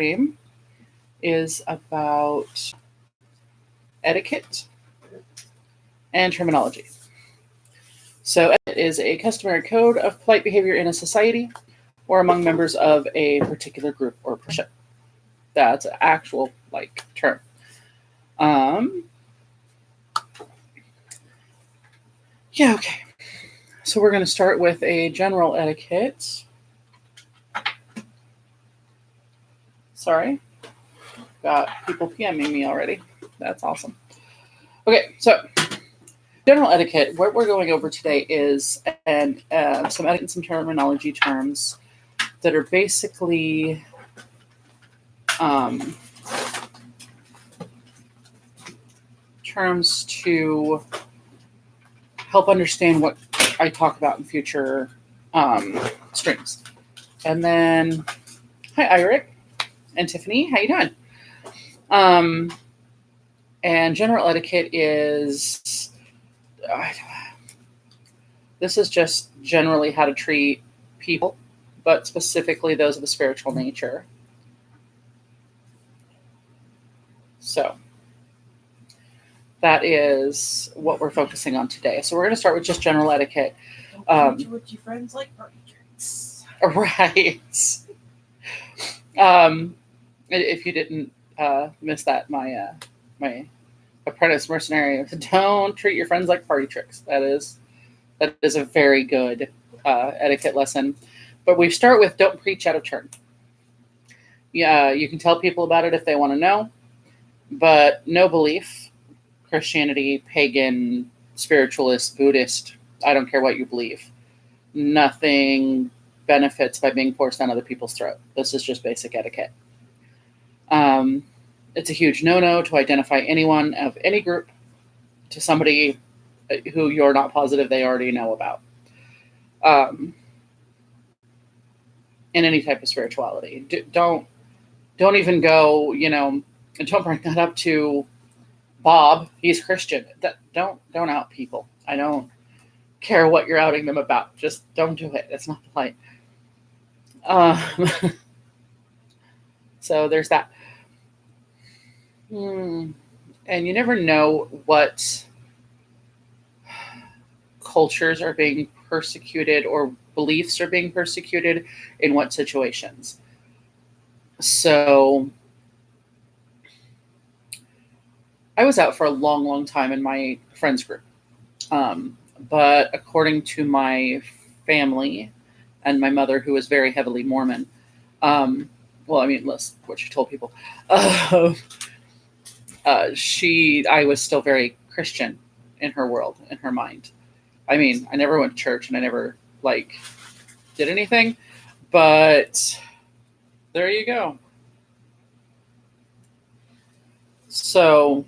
stream is about etiquette and terminology. So, etiquette is a customary code of polite behavior in a society or among members of a particular group or profession. That's an actual term. Okay. So we're going to start with a general etiquette. Sorry, got people PMing me already. That's awesome. Okay, so general etiquette. What we're going over today is some etiquette and some terminology terms that are basically terms to help understand what I talk about in future streams. And then, hi, Iric and Tiffany. How you doing? And general etiquette is, this is just generally how to treat people, but specifically those of a spiritual nature. So that is what we're focusing on today. So we're going to start with just general etiquette. Don't treat your friends like party tricks. Right. If you didn't miss that, my apprentice mercenary, don't treat your friends like party tricks. That is a very good etiquette lesson. But we start with don't preach out of turn. Yeah, you can tell people about it if they want to know, but no belief, Christianity, pagan, spiritualist, Buddhist, I don't care what you believe. Nothing benefits by being forced down other people's throat. This is just basic etiquette. It's a huge no-no to identify anyone of any group to somebody who you're not positive they already know about. In any type of spirituality. Don't even go, and don't bring that up to Bob. He's Christian. Don't out people. I don't care what you're outing them about. Just don't do it. It's not polite. So there's that. And you never know what cultures are being persecuted or beliefs are being persecuted in what situations. So I was out for a long, long time in my friends group. But according to my family and my mother, who was very heavily Mormon, that's what she told people. I was still very Christian in her world, in her mind. I mean, I never went to church and I never did anything, but there you go. So,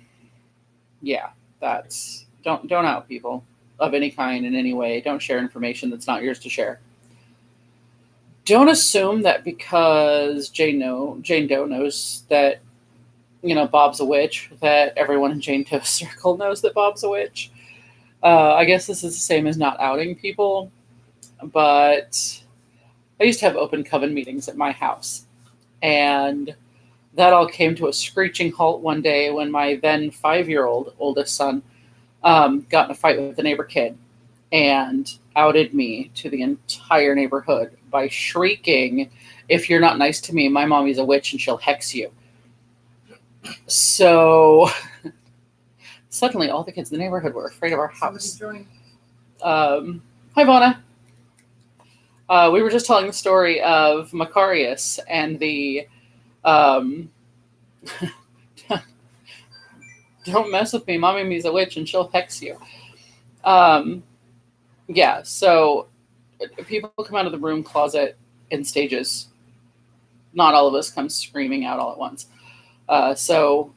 yeah, that's don't out people of any kind in any way. Don't share information that's not yours to share. Don't assume that because Jane Doe knows that Bob's a witch, that everyone in Jane Doe's circle knows that Bob's a witch. I guess this is the same as not outing people, but I used to have open coven meetings at my house, and that all came to a screeching halt one day when my then 5-year-old oldest son got in a fight with a neighbor kid and outed me to the entire neighborhood by shrieking, "If you're not nice to me, my mommy's a witch and she'll hex you." So suddenly all the kids in the neighborhood were afraid of our house. Hi, Vonna. We were just telling the story of Macarius and the don't mess with me, mommy's a witch and she'll hex you. So people come out of the broom closet in stages. Not all of us come screaming out all at once. So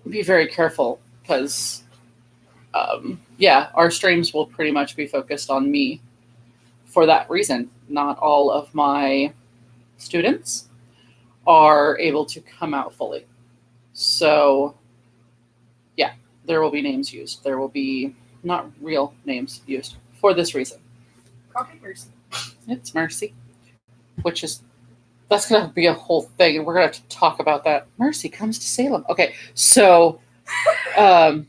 be very careful because, our streams will pretty much be focused on me for that reason. Not all of my students are able to come out fully. So, there will be names used. There will be not real names used for this reason. Copy Mercy. It's Mercy, which is That's going to be a whole thing, and we're going to have to talk about that. Mercy comes to Salem. Okay, so I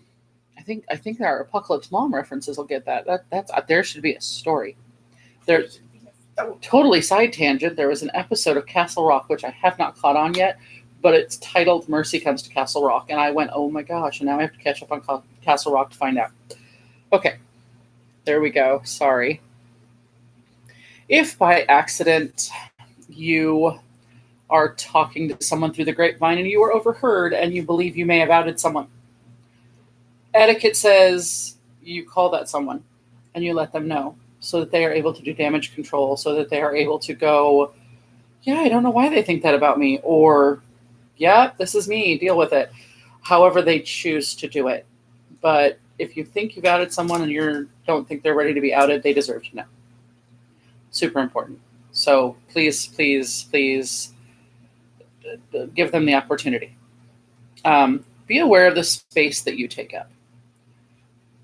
think our Apocalypse Mom references will get that. That's there should be a story. There, totally side tangent. There was an episode of Castle Rock which I have not caught on yet, but it's titled "Mercy Comes to Castle Rock," and I went, "Oh my gosh!" And now I have to catch up on Castle Rock to find out. Okay, there we go. Sorry. If by accident you are talking to someone through the grapevine and you were overheard and you believe you may have outed someone, etiquette says you call that someone and you let them know so that they are able to do damage control, so that they are able to go, yeah, I don't know why they think that about me, or, yeah, this is me, deal with it, however they choose to do it. But if you think you've outed someone and you don't think they're ready to be outed, they deserve to know. Super important. So please, please, please give them the opportunity. Be aware of the space that you take up.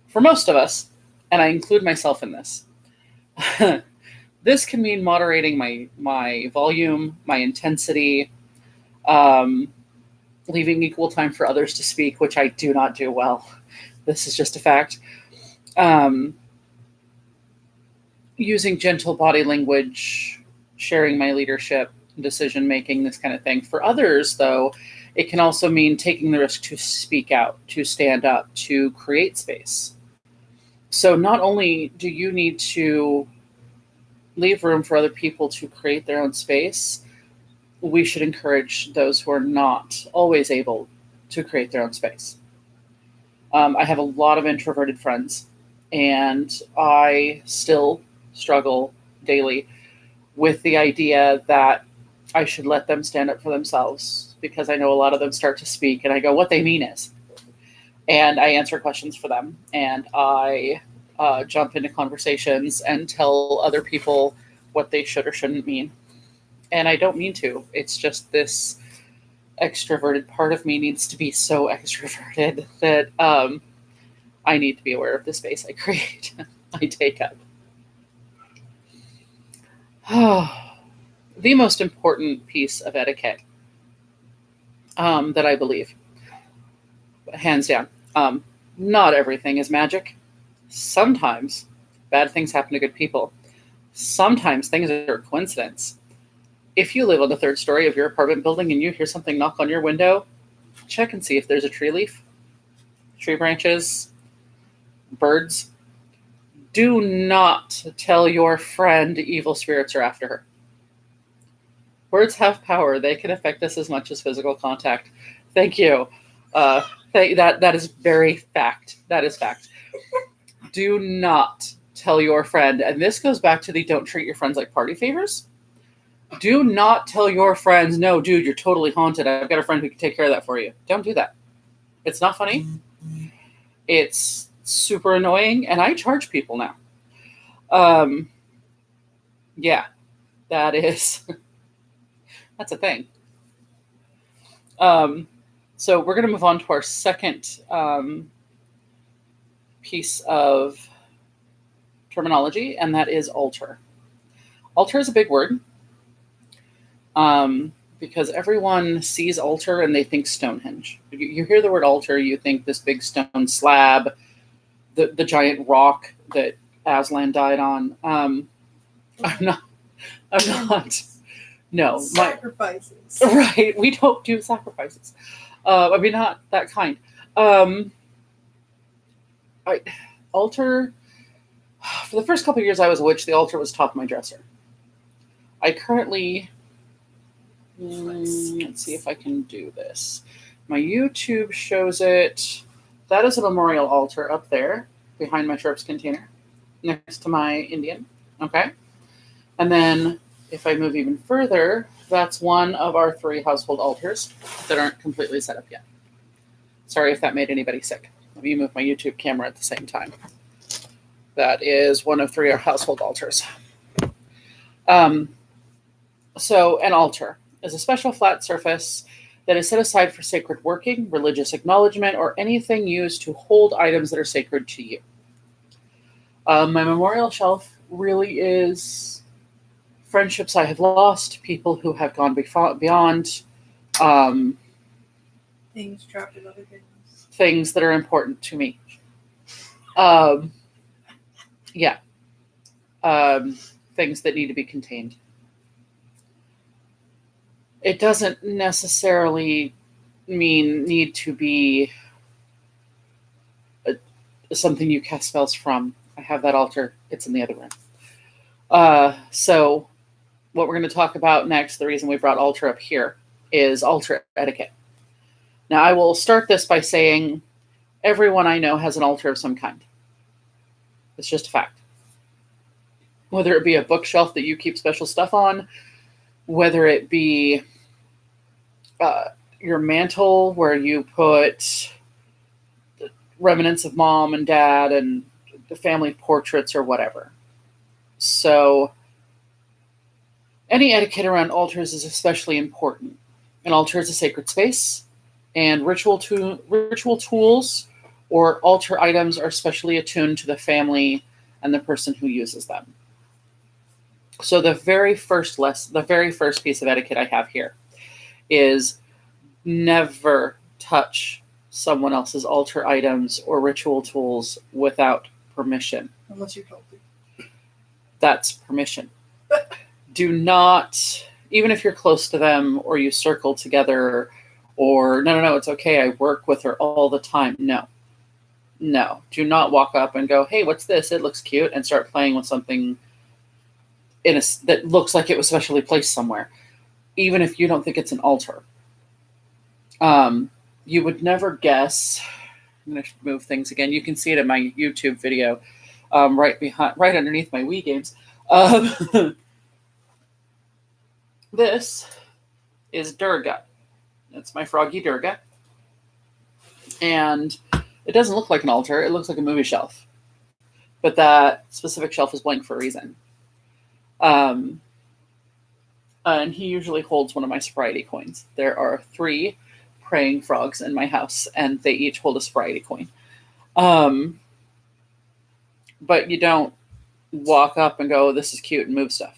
For most of us, and I include myself in this, this can mean moderating my volume, my intensity, leaving equal time for others to speak, which I do not do well. This is just a fact. Using gentle body language, sharing my leadership, decision making, this kind of thing. For others, though, it can also mean taking the risk to speak out, to stand up, to create space. So not only do you need to leave room for other people to create their own space, we should encourage those who are not always able to create their own space. I have a lot of introverted friends, and I still struggle daily with the idea that I should let them stand up for themselves, because I know a lot of them start to speak and I go, what they mean is, and I answer questions for them, and I jump into conversations and tell other people what they should or shouldn't mean. And I don't mean to. It's just this extroverted part of me needs to be so extroverted that I need to be aware of the space I create, I take up. The most important piece of etiquette that I believe, hands down, not everything is magic. Sometimes bad things happen to good people. Sometimes things are a coincidence. If you live on the third story of your apartment building and you hear something knock on your window, check and see if there's a tree leaf, tree branches, birds. Do not tell your friend evil spirits are after her. Words have power. They can affect us as much as physical contact. Thank you. That is very fact. That is fact. Do not tell your friend, and this goes back to the don't treat your friends like party favors. Do not tell your friends, no, dude, you're totally haunted. I've got a friend who can take care of that for you. Don't do that. It's not funny. It's super annoying, and I charge people now. Yeah, that is, that's a thing. So we're going to move on to our second piece of terminology, and that is altar. Altar is a big word because everyone sees altar and they think Stonehenge. You hear the word altar, you think this big stone slab, the giant rock that Aslan died on. I'm not. No. Sacrifices. Right. We don't do sacrifices. I mean, not that kind. Altar, for the first couple of years I was a witch, the altar was top of my dresser. I currently, let's see if I can do this. My YouTube shows it. That is a memorial altar up there behind my shrubs container next to my Indian. Okay. And then if I move even further, that's one of our 3 household altars that aren't completely set up yet. Sorry if that made anybody sick. Let me move my YouTube camera at the same time. That is one of 3 household altars. So an altar is a special flat surface that is set aside for sacred working, religious acknowledgement, or anything used to hold items that are sacred to you. My memorial shelf really is friendships I have lost, people who have gone beyond, um, Things trapped in other things. things that are important to me. Um, yeah. Things that need to be contained. It doesn't necessarily need to be something you cast spells from. I have that altar. It's in the other room. So what we're going to talk about next, the reason we brought altar up here, is altar etiquette. Now, I will start this by saying everyone I know has an altar of some kind. It's just a fact. Whether it be a bookshelf that you keep special stuff on, whether it be your mantle where you put remnants of mom and dad and the family portraits or whatever. So any etiquette around altars is especially important. An altar is a sacred space, and ritual tools or altar items are specially attuned to the family and the person who uses them. So the very first piece of etiquette I have here is never touch someone else's altar items or ritual tools without permission. Unless you're told to. That's permission. Do not, even if you're close to them or you circle together, or no, it's okay, I work with her all the time. No. Do not walk up and go, hey, what's this? It looks cute, and start playing with something that looks like it was specially placed somewhere, even if you don't think it's an altar. You would never guess. I'm going to move things again. You can see it in my YouTube video, right underneath my Wii games. This is Durga. It's my froggy Durga. And it doesn't look like an altar. It looks like a movie shelf. But that specific shelf is blank for a reason. And he usually holds one of my sobriety coins. There are 3 praying frogs in my house, and they each hold a sobriety coin. But you don't walk up and go, this is cute, and move stuff.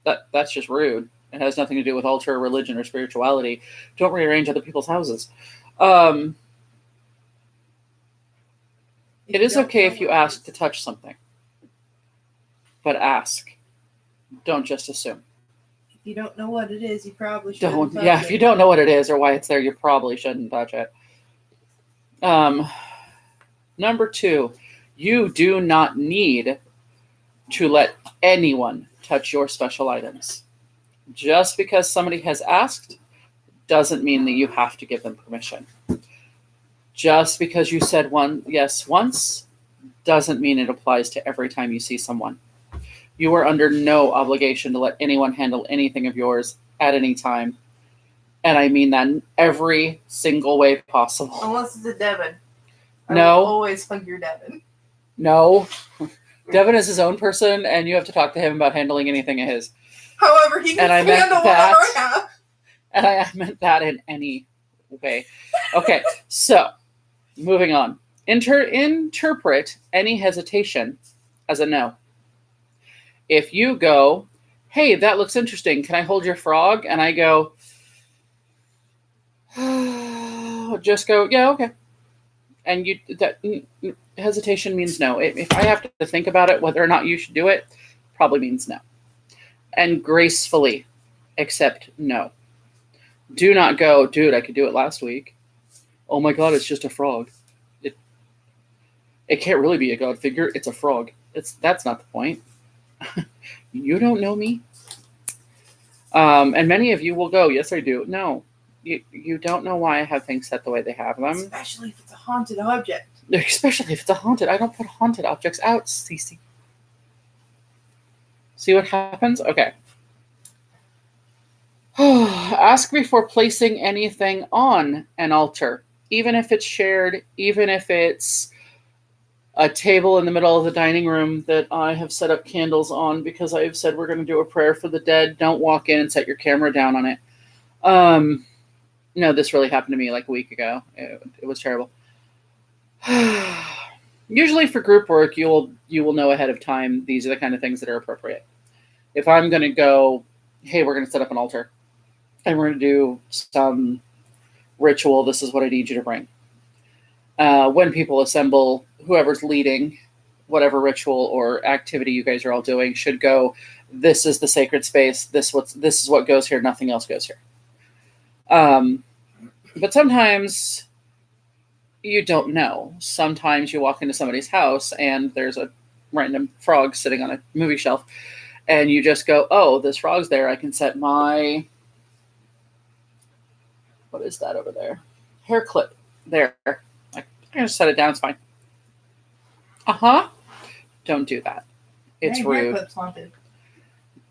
That's just rude. It has nothing to do with altar, religion, or spirituality. Don't rearrange other people's houses. It is okay if you ask to touch something. But ask. Don't just assume. If you don't know what it is, you probably shouldn't Don't. touch Yeah, it. if you don't know what it is or why it's there, you probably shouldn't touch it. Number 2, you do not need to let anyone touch your special items. Just because somebody has asked doesn't mean that you have to give them permission. Just because you said yes once doesn't mean it applies to every time you see someone. You are under no obligation to let anyone handle anything of yours at any time. And I mean that in every single way possible. Unless it's a Devin. I No. will always hug your Devin. No. Devin is his own person, and you have to talk to him about handling anything of his. However, he can handle what I have. And I meant that in any way. Okay, so moving on. Interpret any hesitation as a no. If you go, hey, that looks interesting, can I hold your frog? And I go, just go, yeah, okay. And hesitation means no. If I have to think about it, whether or not you should do it, probably means no. And gracefully accept no. Do not go, dude, I could do it last week. Oh my God, it's just a frog. It can't really be a god figure. It's a frog. That's not the point. You don't know me. And many of you will go, yes, I do. No, you don't know why I have things set the way they have them. Especially if it's a haunted object. Especially if it's a haunted. I don't put haunted objects out, Cece. See what happens? Okay. Ask before placing anything on an altar, even if it's shared, even if it's a table in the middle of the dining room that I have set up candles on because I have said we're going to do a prayer for the dead. Don't walk in and set your camera down on it. No, this really happened to me like a week ago. It was terrible. Usually for group work, you will know ahead of time these are the kind of things that are appropriate. If I'm going to go, hey, we're going to set up an altar and we're going to do some ritual, this is what I need you to bring. When people assemble, whoever's leading whatever ritual or activity you guys are all doing should go, this is the sacred space, this is what goes here, nothing else goes here. But sometimes you don't know. Sometimes you walk into somebody's house and there's a random frog sitting on a movie shelf, and you just go, oh, this frog's there. I can set my, what is that over there? Hair clip there. I can just set it down. It's fine. Don't do that. It's rude. Hair clip's haunted.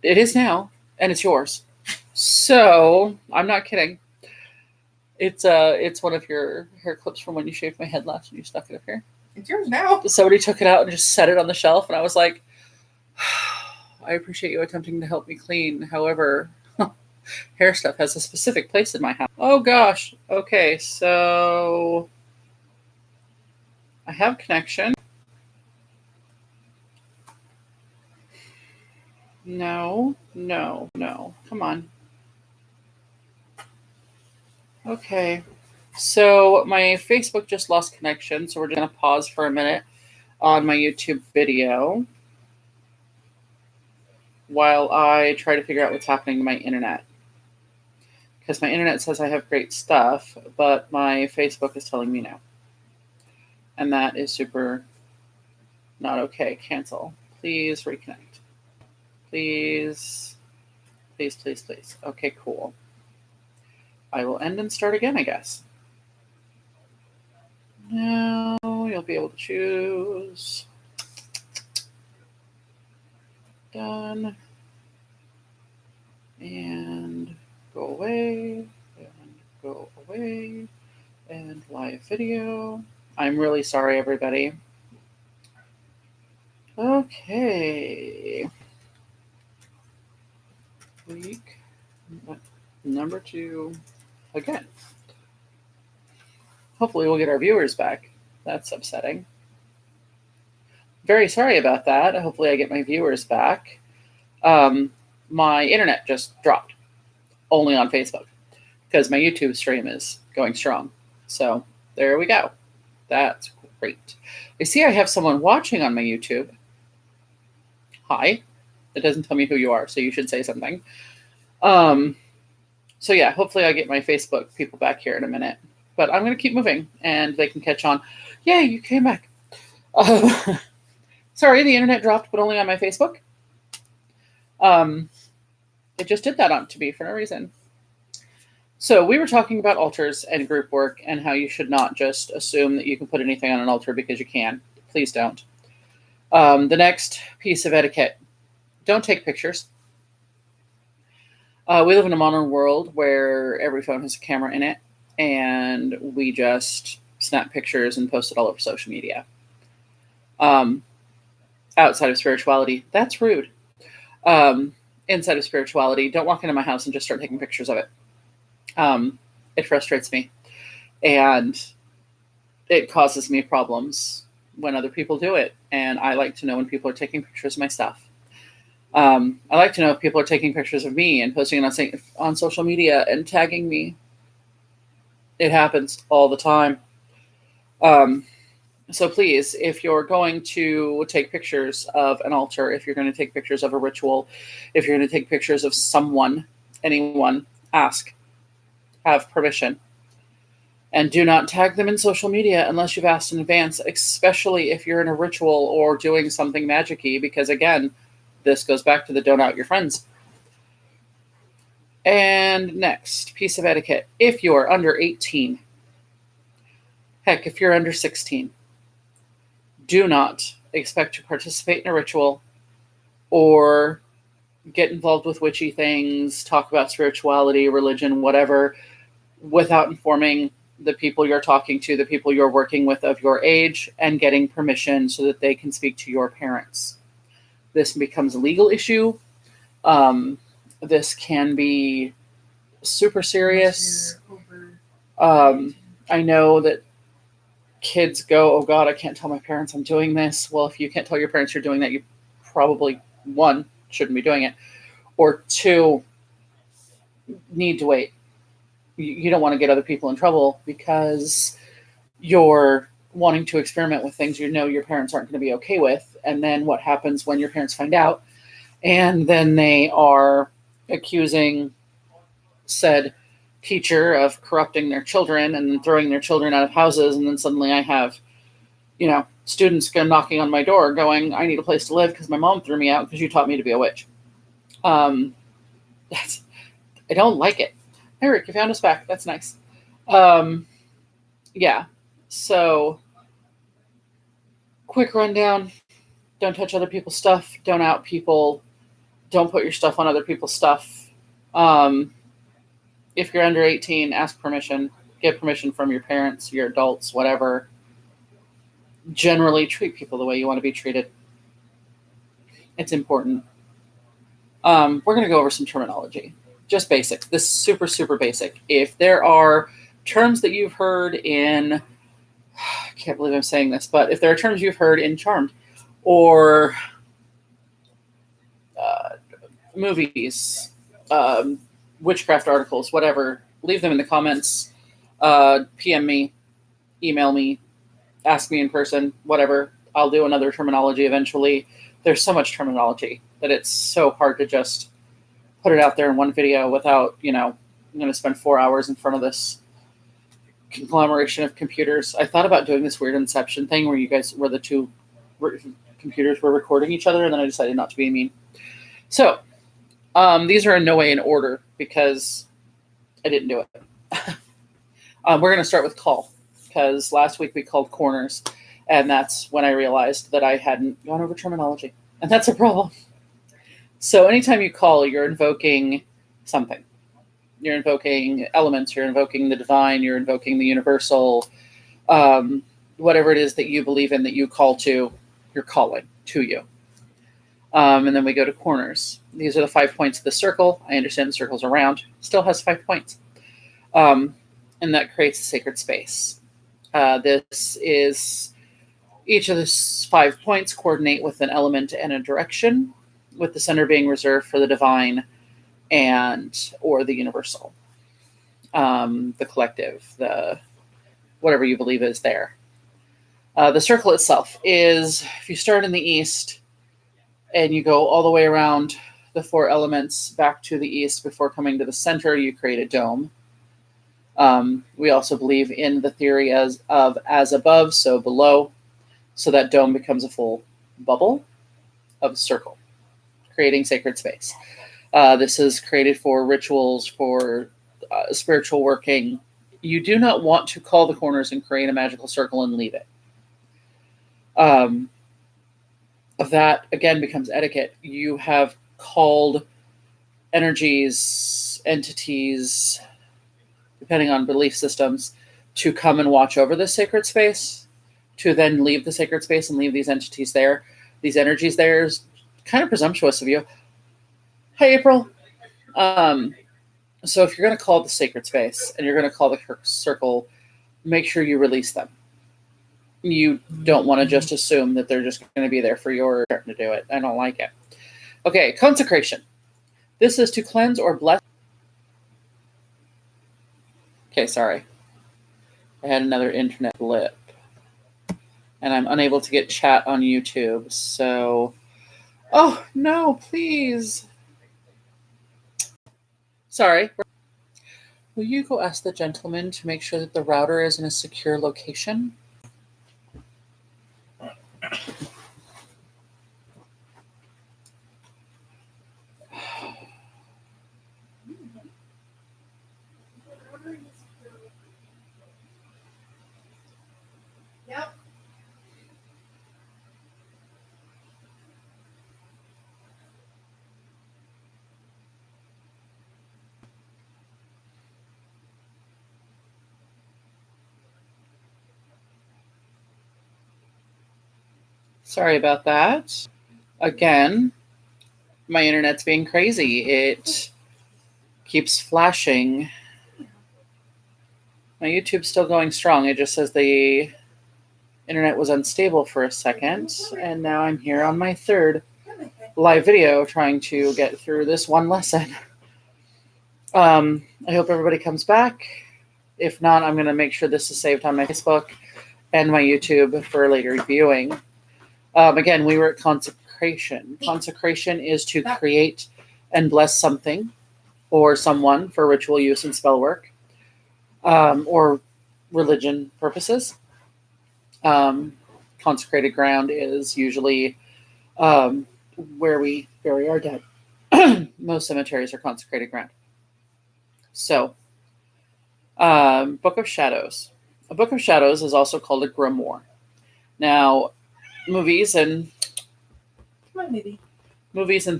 It is now, and it's yours. So I'm not kidding. It's one of your hair clips from when you shaved my head last and you stuck it up here. It's yours now. Somebody took it out and just set it on the shelf, and I was like, I appreciate you attempting to help me clean. However, hair stuff has a specific place in my house. Oh gosh. Okay, so I have connection. No. Come on. Okay. So my Facebook just lost connection, so we're just going to pause for a minute on my YouTube video while I try to figure out what's happening to my internet. Because my internet says I have great stuff, but my Facebook is telling me no. And that is super not okay. Cancel. Please reconnect. Please. Okay, cool. I will end and start again, I guess. Now you'll be able to choose. Done. And go away. And go away. And live video. I'm really sorry, everybody. Okay. Week number 2 again. Hopefully we'll get our viewers back. That's upsetting. Very sorry about that. Hopefully I get my viewers back. My internet just dropped. Only on Facebook. Because my YouTube stream is going strong. So there we go. That's great. I see I have someone watching on my YouTube. Hi. It doesn't tell me who you are, so you should say something. So yeah, hopefully I get my Facebook people back here in a minute. But I'm going to keep moving, and they can catch on. Yay, you came back. Sorry, the internet dropped, but only on my Facebook. It just did that to me for no reason. So we were talking about altars and group work and how you should not just assume that you can put anything on an altar because you can. Please don't. The next piece of etiquette. Don't take pictures. We live in a modern world where every phone has a camera in it, and we just snap pictures and post it all over social media. Outside of spirituality, that's rude. Inside of spirituality, don't walk into my house and just start taking pictures of it. It frustrates me, and it causes me problems when other people do it, and I like to know when people are taking pictures of my stuff. I like to know if people are taking pictures of me and posting it on social media and tagging me. It happens all the time. So please, if you're going to take pictures of an altar, if you're going to take pictures of a ritual, if you're going to take pictures of someone, anyone, ask. Have permission. And do not tag them in social media unless you've asked in advance, especially if you're in a ritual or doing something magic-y, because again, this goes back to the don't out your friends. And next, piece of etiquette. If you're under 18, heck, if you're under 16, do not expect to participate in a ritual or get involved with witchy things, talk about spirituality, religion, whatever, without informing the people you're talking to, the people you're working with of your age, and getting permission so that they can speak to your parents. This becomes a legal issue. This can be super serious. I know that kids go, oh God, I can't tell my parents I'm doing this. Well, if you can't tell your parents you're doing that, you probably, one, shouldn't be doing it. Or 2, need to wait. You don't want to get other people in trouble because you're wanting to experiment with things you know your parents aren't going to be okay with. And then what happens when your parents find out? And then they are accusing said teacher of corrupting their children and throwing their children out of houses. And then suddenly I have, students go knocking on my door going, I need a place to live because my mom threw me out because you taught me to be a witch. I don't like it. Eric, you found us back. That's nice. Yeah. So, quick rundown. Don't touch other people's stuff. Don't out people. Don't put your stuff on other people's stuff. If you're under 18, ask permission. Get permission from your parents, your adults, whatever. Generally, treat people the way you want to be treated. It's important. We're going to go over some terminology. Just basic. This is super, super basic. If there are terms that you've heard in, I can't believe I'm saying this, but if there are terms you've heard in Charmed or movies, witchcraft articles, whatever, leave them in the comments. PM me, email me, ask me in person, whatever. I'll do another terminology eventually. There's so much terminology that it's so hard to just put it out there in one video without, I'm going to spend 4 hours in front of this conglomeration of computers. I thought about doing this weird Inception thing where you guys were the two computers were recording each other, and then I decided not to be mean. So, these are in no way in order because I didn't do it. We're going to start with call because last week we called corners, and that's when I realized that I hadn't gone over terminology, and that's a problem. So anytime you call, you're invoking something. You're invoking elements, you're invoking the divine, you're invoking the universal, whatever it is that you believe in that you call to, you're calling to you. And then we go to corners. These are the 5 points of the circle. I understand the circle's around, still has 5 points. And that creates a sacred space. This is, each of the 5 points coordinate with an element and a direction, with the center being reserved for the divine or the universal, the collective, the whatever you believe is there. The circle itself is, if you start in the east and you go all the way around the 4 elements back to the east before coming to the center, you create a dome. We also believe in the theory as above, so below, so that dome becomes a full bubble of a circle, creating sacred space. This is created for rituals, for spiritual working. You do not want to call the corners and create a magical circle and leave it. That, again, becomes etiquette. You have called energies, entities, depending on belief systems, to come and watch over this sacred space, to then leave the sacred space and leave these entities there, these energies there. Is kind of presumptuous of you. Hi, April. So if you're going to call the sacred space and you're going to call the circle, make sure you release them. You don't want to just assume that they're just going to be there for your turn to do it. I don't like it. Okay, consecration. This is to cleanse or bless. Okay, sorry. I had another internet blip. And I'm unable to get chat on YouTube, so... Oh, no, please. Sorry. Will you go ask the gentleman to make sure that the router is in a secure location? Yep. Sorry about that. Again, my internet's being crazy. It keeps flashing. My YouTube's still going strong. It just says the internet was unstable for a second, and now I'm here on my third. live video trying to get through this one lesson. I hope everybody comes back. If not, I'm going to make sure this is saved on my Facebook and my YouTube for later viewing. Again, we were at consecration. Consecration is to create and bless something or someone for ritual use and spell work, or religion purposes. Consecrated ground is usually where we bury our dead. Most cemeteries are consecrated ground. So, Book of Shadows. A Book of Shadows is also called a grimoire. Now, movies and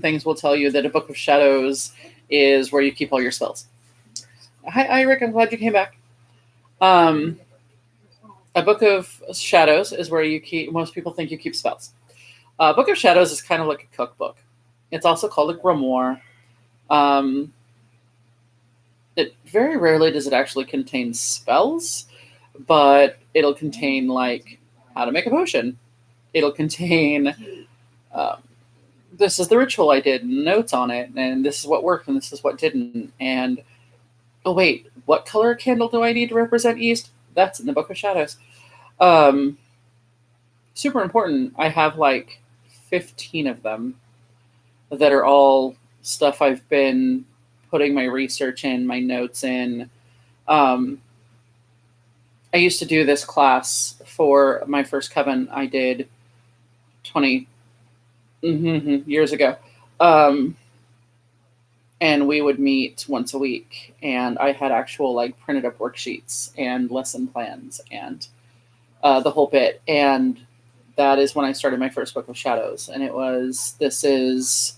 things will tell you that a Book of Shadows is where you keep all your spells. Hi, Rick. I'm glad you came back. A Book of Shadows is where you keep. Most people think you keep spells. Book of Shadows is kind of like a cookbook. It's also called a grimoire. It very rarely does it actually contain spells, but it'll contain like how to make a potion. It'll contain this is the ritual I did, notes on it, and this is what worked and this is what didn't. And oh wait, what color candle do I need to represent East? That's in the Book of Shadows. Super important. I have like 15 of them that are all stuff I've been putting my research in, my notes in. I used to do this class for my first coven I did 20 years ago. And we would meet once a week, and I had actual like printed up worksheets and lesson plans and the whole bit. And that is when I started my first Book of Shadows. And it was, this is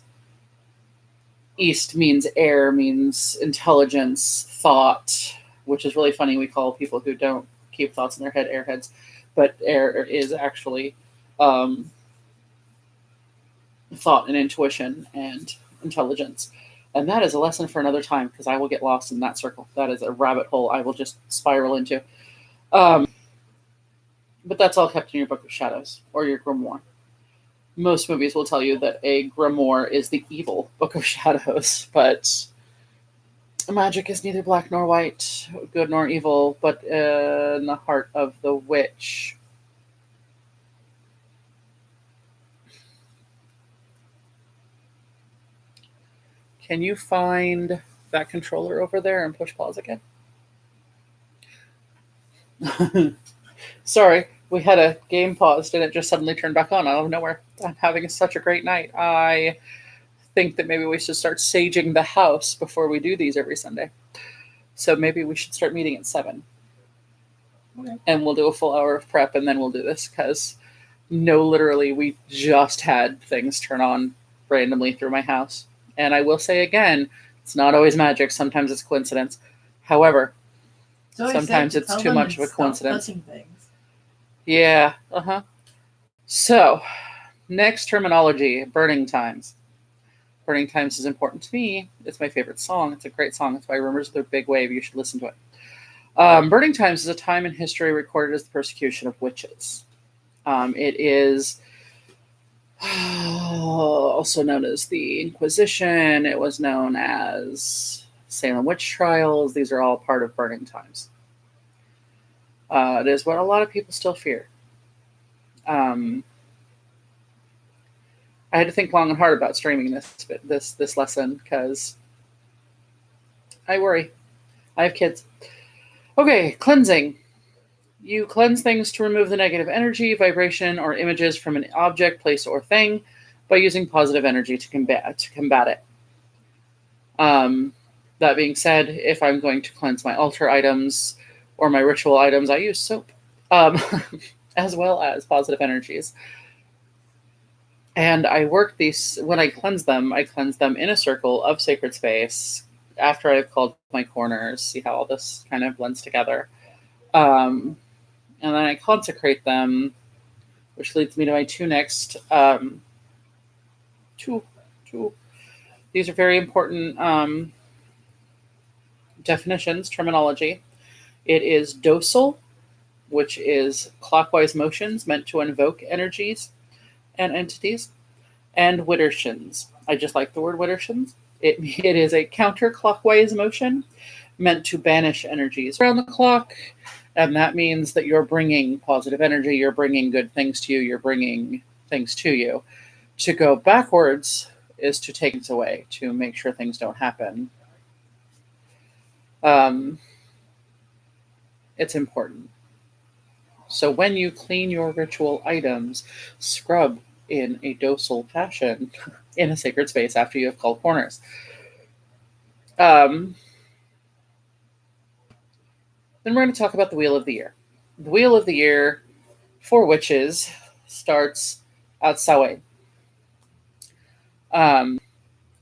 East means air, means intelligence, thought, which is really funny. We call people who don't keep thoughts in their head airheads, but air is actually thought and intuition and intelligence. And that is a lesson for another time, because I will get lost in that circle. That is a rabbit hole I will just spiral into. But that's all kept in your Book of Shadows or your grimoire. Most movies will tell you that a grimoire is the evil Book of Shadows, but magic is neither black nor white, good nor evil, but in the heart of the witch. Can you find that controller over there and push pause again? Sorry, we had a game paused and it just suddenly turned back on out of nowhere. I'm having such a great night. I think that maybe we should start saging the house before we do these every Sunday. So maybe we should start meeting at 7. Okay. And we'll do a full hour of prep and then we'll do this, because literally we just had things turn on randomly through my house. And I will say again, it's not always magic. Sometimes it's coincidence. However, sometimes it's too much of a coincidence. Yeah. So, next terminology, burning times. Burning Times is important to me. It's my favorite song. It's a great song. It's by Rumors of the Big Wave. You should listen to it. Burning Times is a time in history recorded as the persecution of witches. It is also known as the Inquisition. It was known as Salem witch trials. These are all part of Burning Times. It is what a lot of people still fear. I had to think long and hard about streaming this lesson, because I worry. I have kids. Okay, cleansing. You cleanse things to remove the negative energy, vibration, or images from an object, place, or thing by using positive energy to combat it. That being said, if I'm going to cleanse my altar items or my ritual items, I use soap, as well as positive energies. And I work these, when I cleanse them in a circle of sacred space after I've called my corners, see how all this kind of blends together. And then I consecrate them, which leads me to my two next, these are very important definitions, terminology. It is docile, which is clockwise motions meant to invoke energies and entities. and widdershins. I just like the word widdershins. It is a counterclockwise motion meant to banish energies around the clock, and that means that you're bringing positive energy, you're bringing good things to you, you're bringing things to you. To go backwards is to take things away, to make sure things don't happen. It's important. So when you clean your ritual items, scrub in a docile fashion in a sacred space after you have called corners. Then we're going to talk about the Wheel of the Year. The Wheel of the Year for witches starts at Samhain. And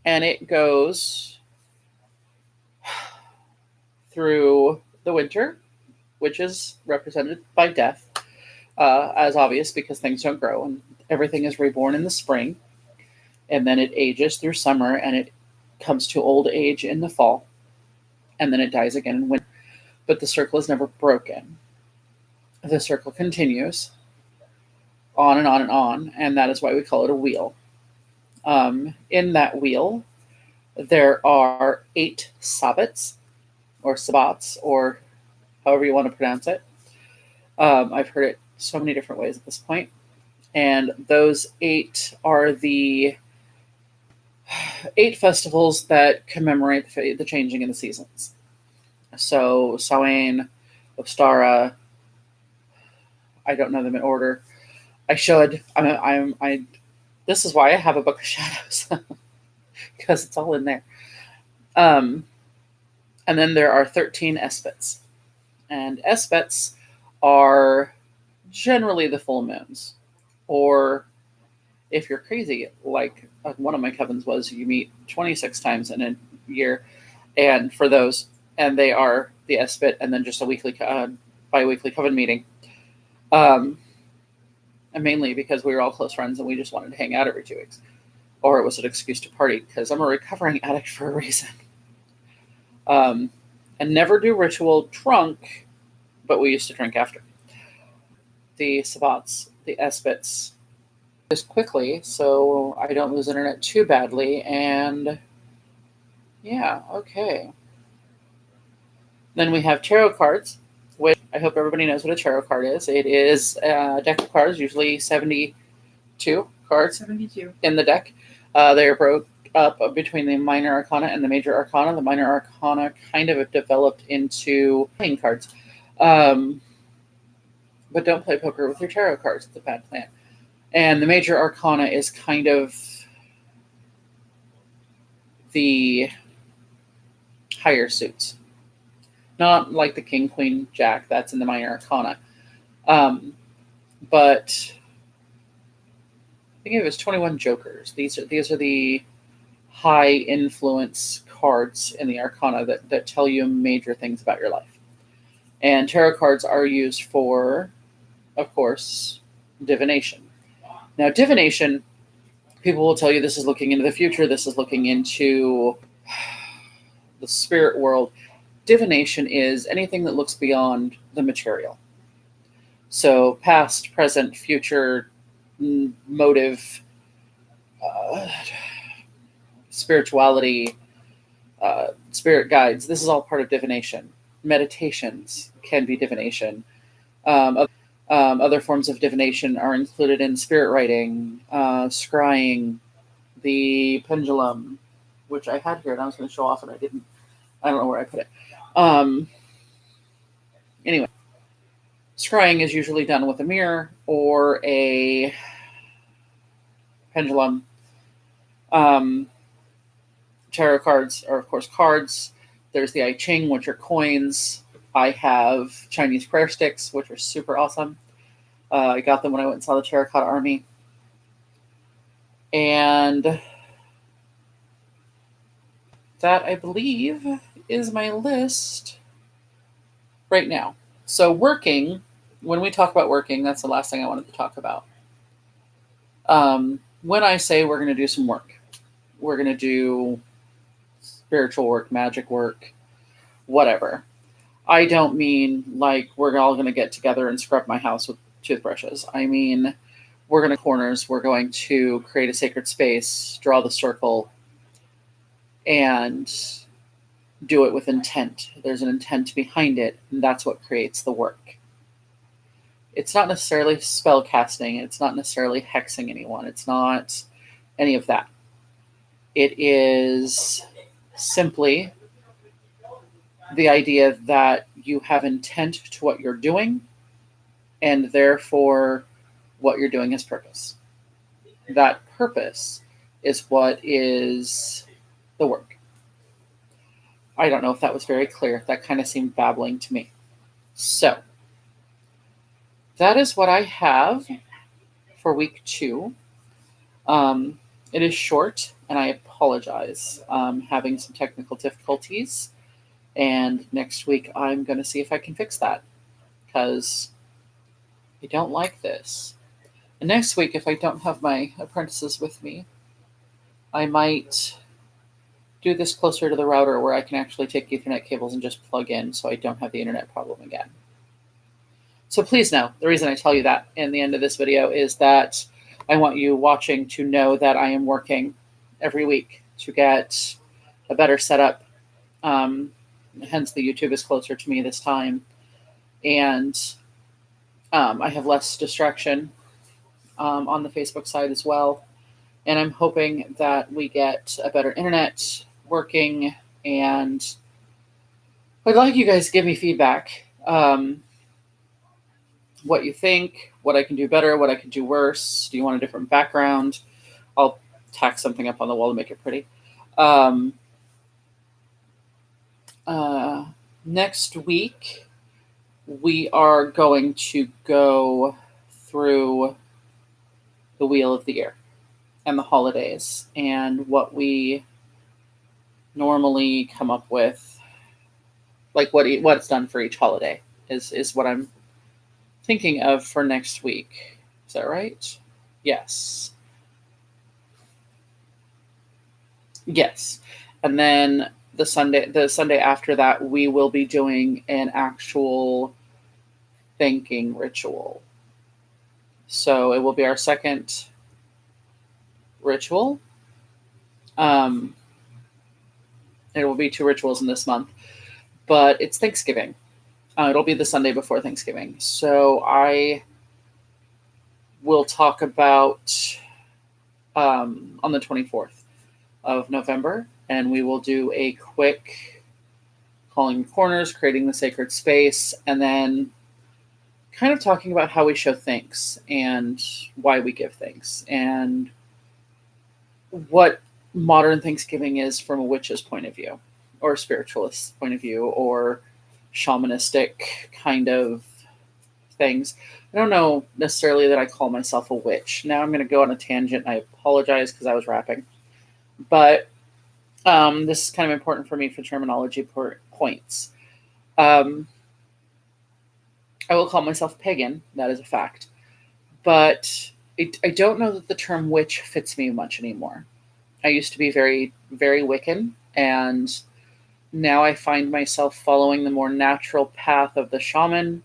it goes through the winter, which is represented by death, as obvious because things don't grow and everything is reborn in the spring. And then it ages through summer and it comes to old age in the fall. And then it dies again in winter. But the circle is never broken. The circle continues on and on and on, and that is why we call it a wheel. In that wheel, there are 8 sabbats, or sabbats, or however you want to pronounce it. I've heard it so many different ways at this point. And those 8 are the 8 festivals that commemorate the changing in the seasons. So Samhain, Ostara, I don't know them in order. I should. This is why I have a book of shadows because it's all in there. And then there are 13 espets, and espets are generally the full moons, or if you're crazy, like one of my covens was, you meet 26 times in a year, and for those, and they are the espet, and then just a weekly, bi-weekly coven meeting. And mainly because we were all close friends and we just wanted to hang out every 2 weeks. Or it was an excuse to party because I'm a recovering addict for a reason. And never do ritual drunk, but we used to drink after. The sabbats, the espets, just quickly so I don't lose internet too badly. And yeah, okay. Then we have tarot cards, which I hope everybody knows what a tarot card is. It is a deck of cards, usually 72 cards 72. in the deck. They are broke up between the minor arcana and the major arcana. The minor arcana kind of developed into playing cards. But don't play poker with your tarot cards. It's a bad plan. And the major arcana is kind of the higher suits. Not like the king, queen, jack. That's in the minor arcana. But I think it was 21 jokers. These are the high influence cards in the arcana that tell you major things about your life. And tarot cards are used for, of course, divination. Now, divination, people will tell you this is looking into the future, this is looking into the spirit world. Divination is anything that looks beyond the material. So past, present, future, motive, spirituality, spirit guides. This is all part of divination. Meditations can be divination. Other forms of divination are included in spirit writing, scrying, the pendulum, which I had here and I was going to show off and I didn't. I don't know where I put it. Anyway, scrying is usually done with a mirror or a pendulum. Tarot cards are, of course, cards. There's the I Ching, which are coins. I have Chinese prayer sticks, which are super awesome. I got them when I went and saw the Terracotta Army. And that, I believe, is my list right now. So working, when we talk about working, that's the last thing I wanted to talk about. When I say we're going to do some work, we're going to do spiritual work, magic work, whatever. I don't mean like we're all going to get together and scrub my house with toothbrushes. I mean, we're going to corners, we're going to create a sacred space, draw the circle, and do it with intent. There's an intent behind it, and that's what creates the work. It's not necessarily spell casting, it's not necessarily hexing anyone, it's not any of that. It is simply the idea that you have intent to what you're doing, and therefore what you're doing has purpose. That purpose is what is the work. I don't know if that was very clear. That kind of seemed babbling to me. So, that is what I have for week 2. It is short, and I apologize. Having some technical difficulties, and next week I'm going to see if I can fix that, because I don't like this. And next week, if I don't have my apprentices with me, I might do this closer to the router where I can actually take Ethernet cables and just plug in so I don't have the internet problem again. So please know, the reason I tell you that in the end of this video is that I want you watching to know that I am working every week to get a better setup. Hence the YouTube is closer to me this time. And I have less distraction on the Facebook side as well. And I'm hoping that we get a better internet working, and I'd like you guys to give me feedback. What you think, what I can do better, what I can do worse. Do you want a different background? I'll tack something up on the wall to make it pretty. Next week, we are going to go through the Wheel of the Year and the holidays and what we normally come up with, like what's done for each holiday is what I'm thinking of for next week. Is that right? Yes. And then the Sunday after that, we will be doing an actual thanking ritual. So it will be our second ritual. It will be 2 rituals in this month, but it's Thanksgiving. It'll be the Sunday before Thanksgiving. So I will talk about on the 24th of November, and we will do a quick calling corners, creating the sacred space, and then kind of talking about how we show thanks and why we give thanks and what modern Thanksgiving is from a witch's point of view, or a spiritualist's point of view, or shamanistic kind of things. I don't know necessarily that I call myself a witch. Now I'm going to go on a tangent, and I apologize because I was rapping. But this is kind of important for me for terminology points. I will call myself pagan. That is a fact. But I don't know that the term witch fits me much anymore. I used to be very, very Wiccan, and now I find myself following the more natural path of the shaman,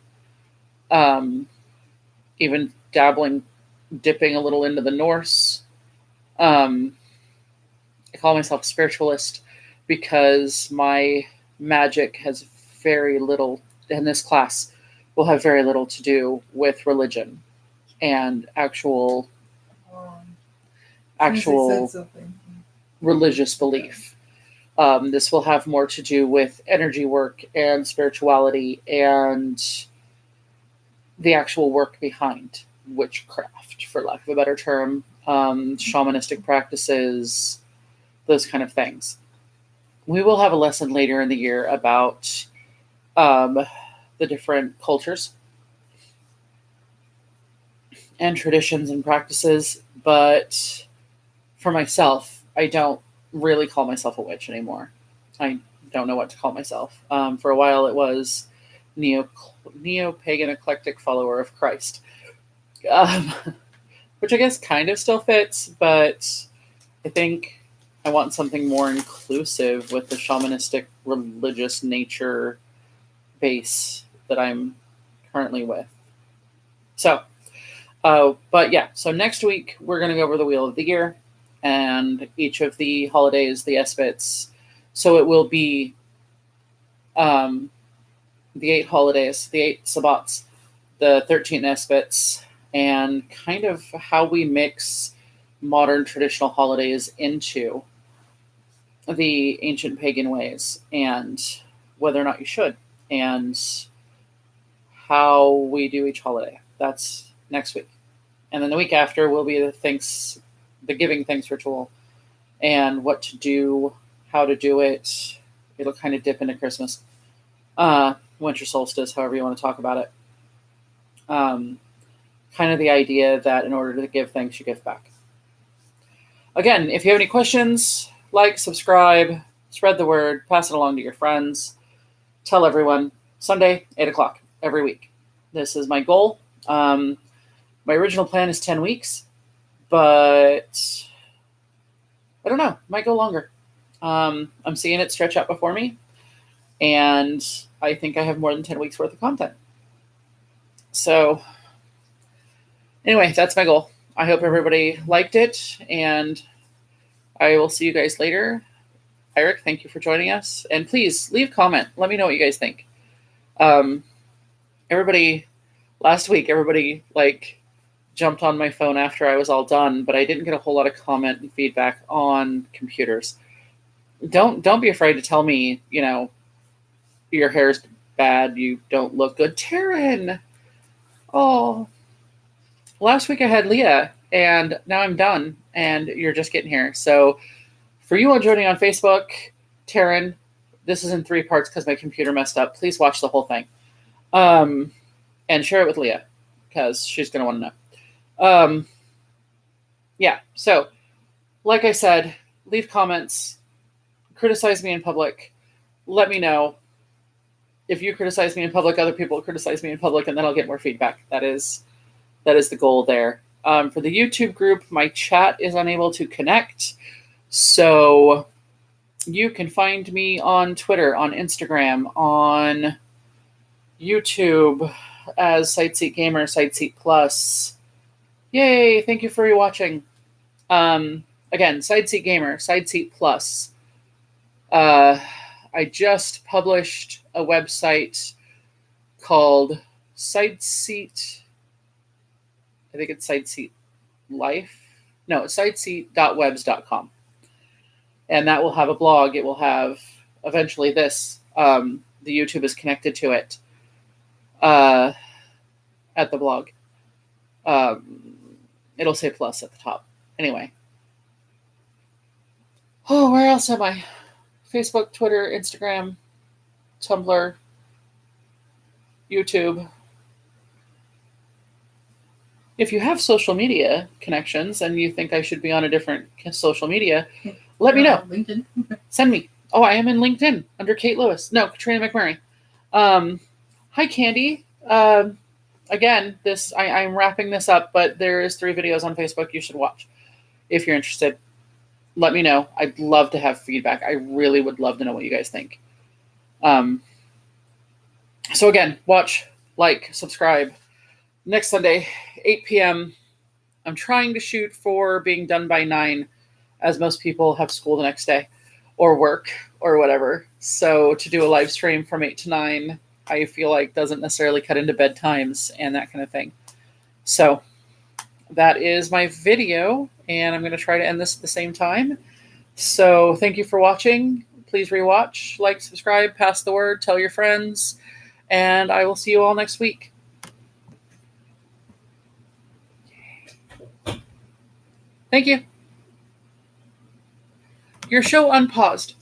even dipping a little into the Norse. I call myself spiritualist because my magic has very little, and this class will have very little to do with religion and actual religious belief. This will have more to do with energy work and spirituality and the actual work behind witchcraft, for lack of a better term, shamanistic practices, those kind of things. We will have a lesson later in the year about the different cultures and traditions and practices, but for myself, I don't really call myself a witch anymore. I don't know what to call myself. For a while, it was neo-pagan eclectic follower of Christ, which I guess kind of still fits, but I think I want something more inclusive with the shamanistic religious nature base that I'm currently with. So But yeah, so next week we're going to go over the Wheel of the Year and each of the holidays, the Esbits. So it will be the 8 holidays, the 8 Sabbats, the 13 Esbits, and kind of how we mix modern traditional holidays into the ancient pagan ways and whether or not you should and how we do each holiday. That's next week. And then the week after will be the giving thanks ritual and what to do, how to do it. It'll kind of dip into Christmas, winter solstice, however you want to talk about it. Kind of the idea that in order to give thanks, you give back. Again, if you have any questions, like, subscribe, spread the word, pass it along to your friends, tell everyone. Sunday, 8 o'clock every week. This is my goal. My original plan is 10 weeks, but I don't know. Might go longer. I'm seeing it stretch out before me, and I think I have more than 10 weeks worth of content. So anyway, that's my goal. I hope everybody liked it, and I will see you guys later. Eric, thank you for joining us. And please leave a comment. Let me know what you guys think. Last week, everybody jumped on my phone after I was all done, but I didn't get a whole lot of comment and feedback on computers. Don't be afraid to tell me, your hair's bad, you don't look good. Taryn! Oh. Last week I had Leah, and now I'm done, and you're just getting here. So for you all joining on Facebook, Taryn, this is in 3 parts because my computer messed up. Please watch the whole thing. And share it with Leah because she's going to want to know. Yeah, so like I said, leave comments, criticize me in public, let me know. If you criticize me in public, other people criticize me in public, and then I'll get more feedback. That is the goal there. For the YouTube group, my chat is unable to connect, so you can find me on Twitter, on Instagram, on YouTube as Sideseat Gamer, Sideseat Plus. Yay! Thank you for watching. Again, Sideseat Gamer, Sideseat Plus. I just published a website called Sideseat. I think it's Sideseat Life. No, it's sideseat.webs.com. And that will have a blog. It will have eventually this. The YouTube is connected to it at the blog. It'll say plus at the top. Anyway. Oh, where else am I? Facebook, Twitter, Instagram, Tumblr, YouTube. If you have social media connections and you think I should be on a different social media, let me know. LinkedIn. Send me. Oh, I am in LinkedIn under Kate Lewis. No, Katrina McMurray. Hi, Candy. Again, I'm wrapping this up, but there is 3 videos on Facebook you should watch if you're interested. Let me know. I'd love to have feedback. I really would love to know what you guys think. So again, watch, like, subscribe. Next Sunday, 8 p.m. I'm trying to shoot for being done by 9, as most people have school the next day or work or whatever. So to do a live stream from 8 to 9, I feel like doesn't necessarily cut into bedtimes and that kind of thing. So that is my video, and I'm going to try to end this at the same time. So thank you for watching. Please rewatch, like, subscribe, pass the word, tell your friends, and I will see you all next week. Thank you. Your show unpaused.